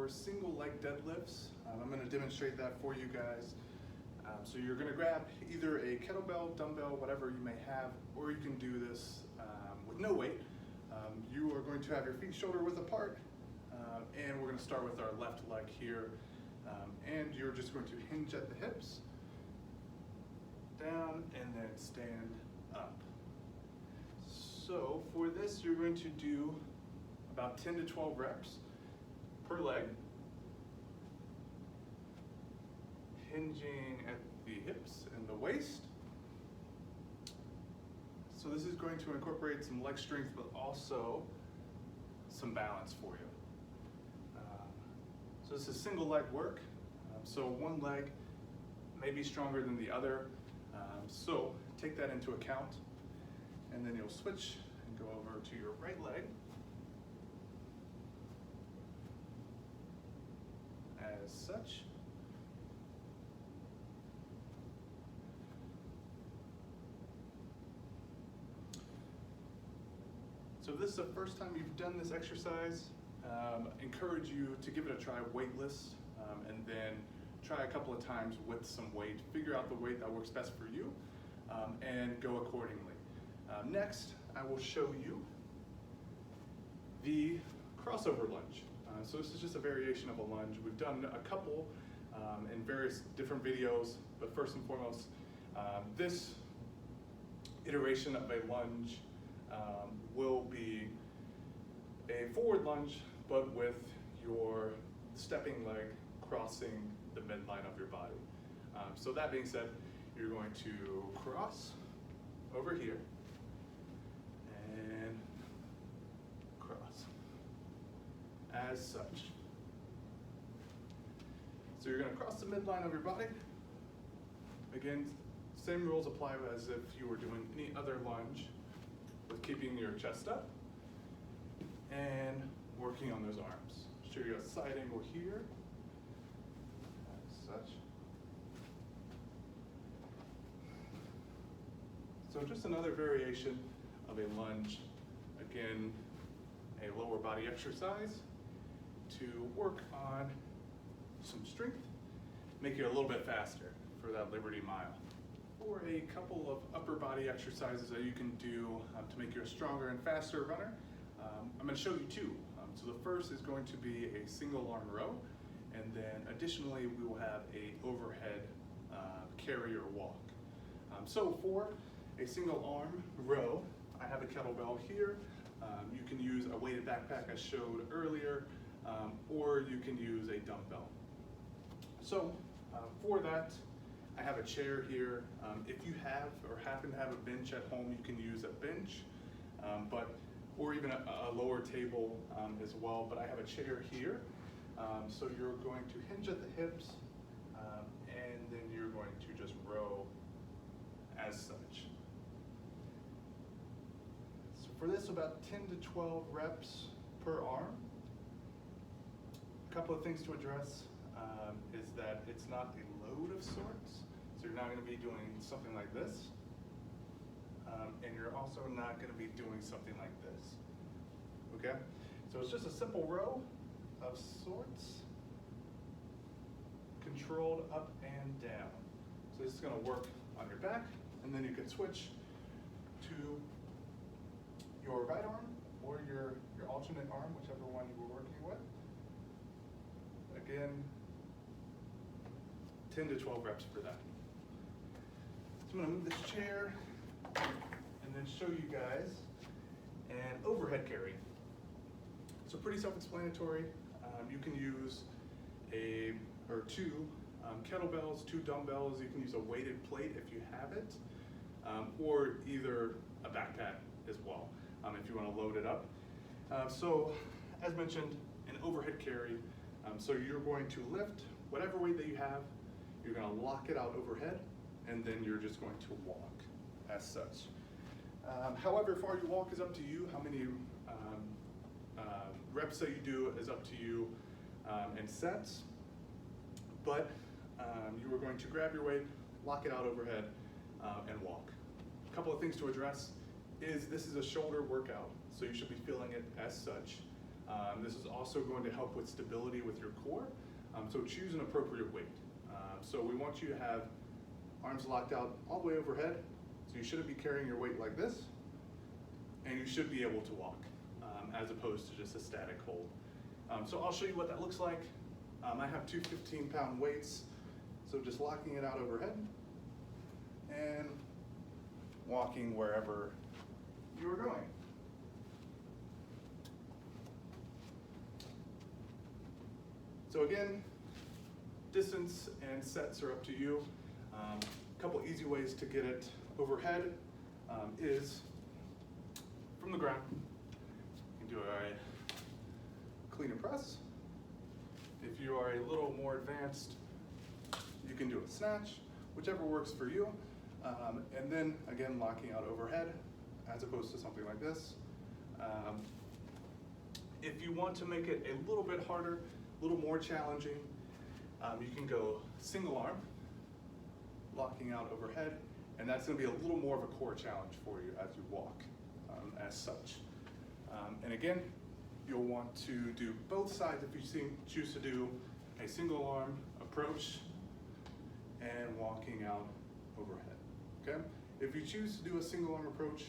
for single leg deadlifts. I'm going to demonstrate that for you guys. So you're going to grab either a kettlebell, dumbbell, whatever you may have, or you can do this with no weight. You are going to have your feet shoulder width apart, and we're going to start with our left leg here. And you're just going to hinge at the hips, down, and then stand up. So for this, you're going to do about 10 to 12 reps per leg, hinging at the hips and the waist. So this is going to incorporate some leg strength, but also some balance for you. So this is single leg work. So one leg may be stronger than the other. So take that into account. And then you'll switch and go over to your right leg. As such. So if this is the first time you've done this exercise, encourage you to give it a try weightless, and then try a couple of times with some weight. Figure out the weight that works best for you, and go accordingly. Next, I will show you the crossover lunge. So this is just a variation of a lunge. We've done a couple in various different videos, but first and foremost, this iteration of a lunge will be a forward lunge, but with your stepping leg crossing the midline of your body. So that being said, you're going to cross over here and cross as such. So you're going to cross the midline of your body. Again, same rules apply as if you were doing any other lunge, with keeping your chest up and working on those arms. Show you a side angle here, as such. So just another variation of a lunge. Again, a lower body exercise to work on some strength, make you a little bit faster for that Liberty Mile. Or a couple of upper body exercises that you can do to make you a stronger and faster runner. I'm going to show you two. So the first is going to be a single arm row, and then additionally we will have a overhead carry or walk. So for a single arm row, I have a kettlebell here. You can use a weighted backpack I showed earlier, or you can use a dumbbell. So for that, I have a chair here. If you have or happen to have a bench at home, you can use a bench, or even a lower table as well. But I have a chair here. So you're going to hinge at the hips, and then you're going to just row as such. So for this, about 10 to 12 reps per arm. A couple of things to address is that it's not a load of sorts. So you're not going to be doing something like this, and you're also not going to be doing something like this, okay? So it's just a simple row of sorts, controlled up and down. So this is going to work on your back, and then you can switch to your right arm or your alternate arm, whichever one you were working with. Again, 10 to 12 reps for that. So I'm going to move this chair and then show you guys an overhead carry. So pretty self-explanatory. You can use two kettlebells, 2 dumbbells. You can use a weighted plate if you have it, or either a backpack as well if you want to load it up. So as mentioned, an overhead carry. So you're going to lift whatever weight that you have. You're going to lock it out overhead, and then you're just going to walk as such. However far you walk is up to you. How many reps that you do is up to you in sets. But you are going to grab your weight, lock it out overhead, and walk. A couple of things to address is this is a shoulder workout, so you should be feeling it as such. This is also going to help with stability with your core. So choose an appropriate weight. So we want you to have arms locked out all the way overhead. So you shouldn't be carrying your weight like this. And you should be able to walk as opposed to just a static hold. So I'll show you what that looks like. I have two 15-pound weights. So just locking it out overhead and walking wherever you are going. So again, distance and sets are up to you. A couple easy ways to get it overhead is from the ground. You can do a clean and press. If you are a little more advanced, you can do a snatch, whichever works for you. And then again, locking out overhead as opposed to something like this. If you want to make it a little bit harder, a little more challenging, you can go single arm, locking out overhead, and that's going to be a little more of a core challenge for you as you walk as such. And again, you'll want to do both sides if you choose to do a single arm approach and walking out overhead. Okay? If you choose to do a single arm approach,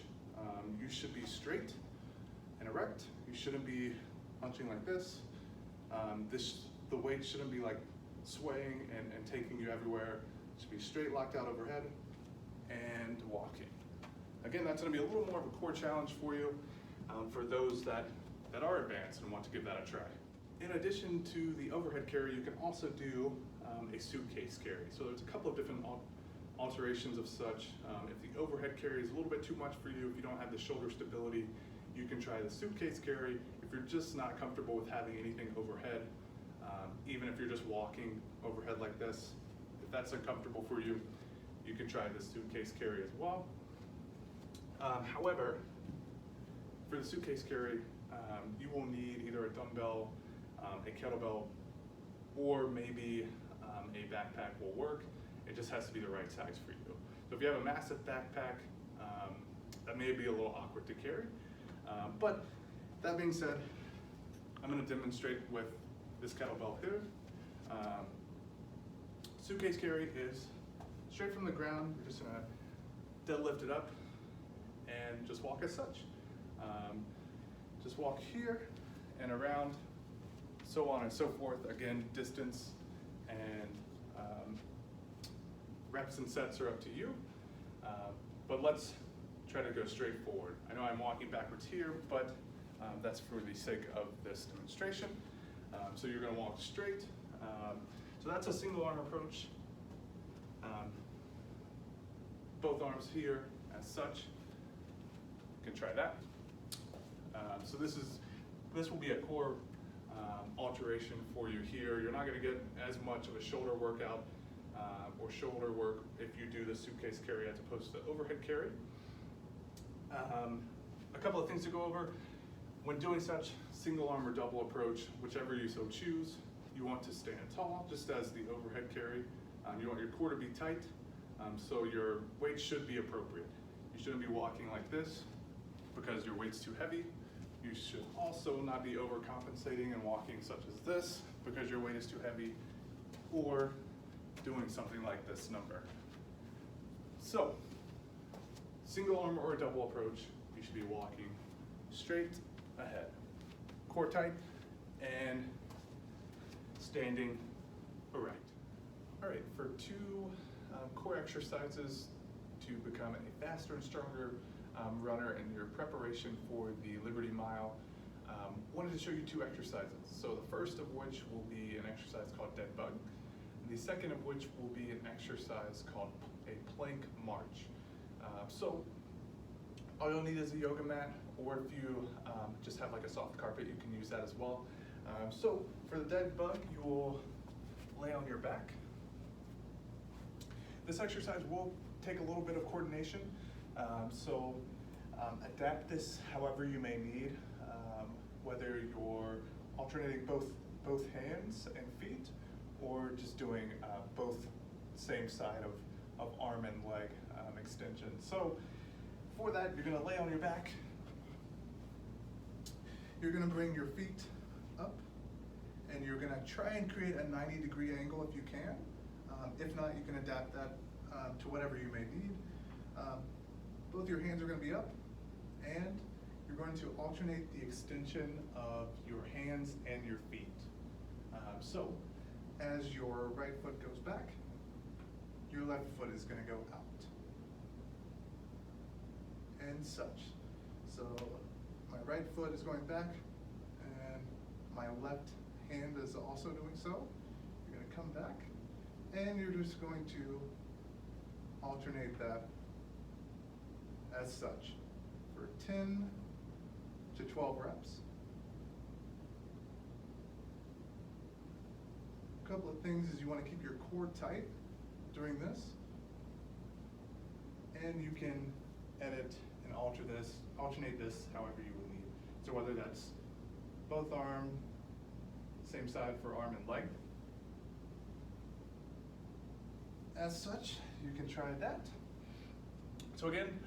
you should be straight and erect. You shouldn't be punching like this. The weight shouldn't be like swaying and taking you everywhere. It should be straight, locked out overhead, and walking. Again, that's going to be a little more of a core challenge for you, for those that are advanced and want to give that a try. In addition to the overhead carry, you can also do a suitcase carry. So there's a couple of different alterations of such. If the overhead carry is a little bit too much for you, if you don't have the shoulder stability, you can try the suitcase carry. If you're just not comfortable with having anything overhead, even if you're just walking overhead like this, if that's uncomfortable for you, you can try the suitcase carry as well. However, for the suitcase carry, you will need either a dumbbell, a kettlebell, or maybe a backpack will work. It just has to be the right size for you. So if you have a massive backpack, that may be a little awkward to carry. But that being said, I'm going to demonstrate with this kettlebell here. Suitcase carry is straight from the ground. You're just going to deadlift it up and just walk as such. Just walk here and around, so on and so forth. Again, distance and reps and sets are up to you. But let's try to go straight forward. I know I'm walking backwards here, but that's for the sake of this demonstration. So you're going to walk straight. So that's a single arm approach. Both arms here as such. You can try that. So this will be a core alteration for you here. You're not going to get as much of a shoulder workout or shoulder work if you do the suitcase carry as opposed to overhead carry. A couple of things to go over. When doing such single arm or double approach, whichever you so choose, you want to stand tall, just as the overhead carry. You want your core to be tight, so your weight should be appropriate. You shouldn't be walking like this because your weight's too heavy. You should also not be overcompensating and walking such as this because your weight is too heavy, or doing something like this number. So, single arm or a double approach, you should be walking straight ahead, core tight, and standing erect. All right, for two core exercises to become a faster and stronger runner in your preparation for the Liberty Mile, wanted to show you two exercises. So the first of which will be an exercise called dead bug, and the second of which will be an exercise called a plank march. So all you'll need is a yoga mat, or if you just have like a soft carpet, you can use that as well. So for the dead bug, you will lay on your back. This exercise will take a little bit of coordination, so adapt this however you may need, whether you're alternating both hands and feet, or just doing both same side of arm and leg extension. So for that, you're going to lay on your back. you're gonna bring your feet up and you're gonna try and create a 90-degree angle if you can. If not, you can adapt that to whatever you may need. Both your hands are gonna be up, and you're going to alternate the extension of your hands and your feet. So, as your right foot goes back, your left foot is gonna go out. And such. So, my right foot is going back, and my left hand is also doing so. You're gonna come back, and you're just going to alternate that as such for 10 to 12 reps. A couple of things is you want to keep your core tight during this, and you can edit and alternate this however you would need. So whether that's both arm, same side for arm and leg. As such, you can try that. So again,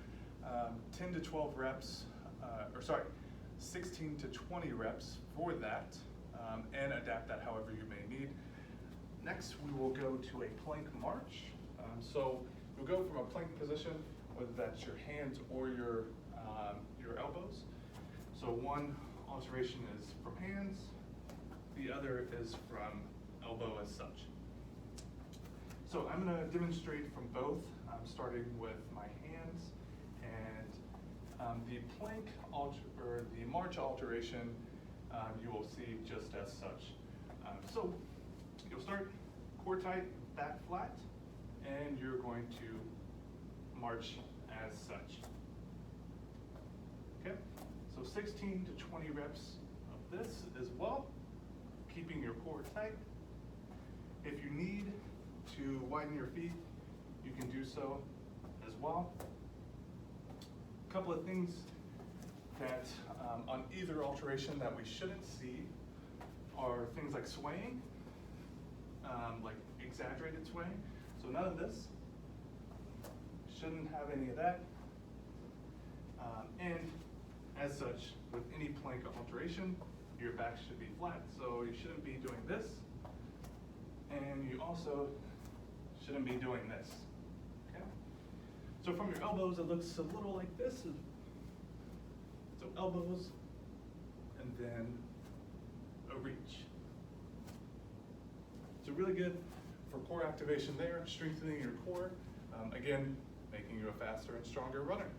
10 to 12 reps, 16 to 20 reps for that, and adapt that however you may need. Next, we will go to a plank march. So you'll go from a plank position, whether that's your hands or your elbows. So one alteration is from hands, the other is from elbow as such. So I'm gonna demonstrate from both, starting with my hands, and the plank or the march alteration, you will see just as such. So you'll start core tight, back flat, and you're going to march as such. Okay, so 16 to 20 reps of this as well, keeping your core tight. If you need to widen your feet, you can do so as well. A couple of things that on either alteration that we shouldn't see are things like swaying, like exaggerated swaying. So none of this. Shouldn't have any of that. And as such, with any plank alteration, your back should be flat. So you shouldn't be doing this. And you also shouldn't be doing this. Okay? So from your elbows, it looks a little like this. So elbows, and then a reach. So really good for core activation there, strengthening your core. Again, making you a faster and stronger runner.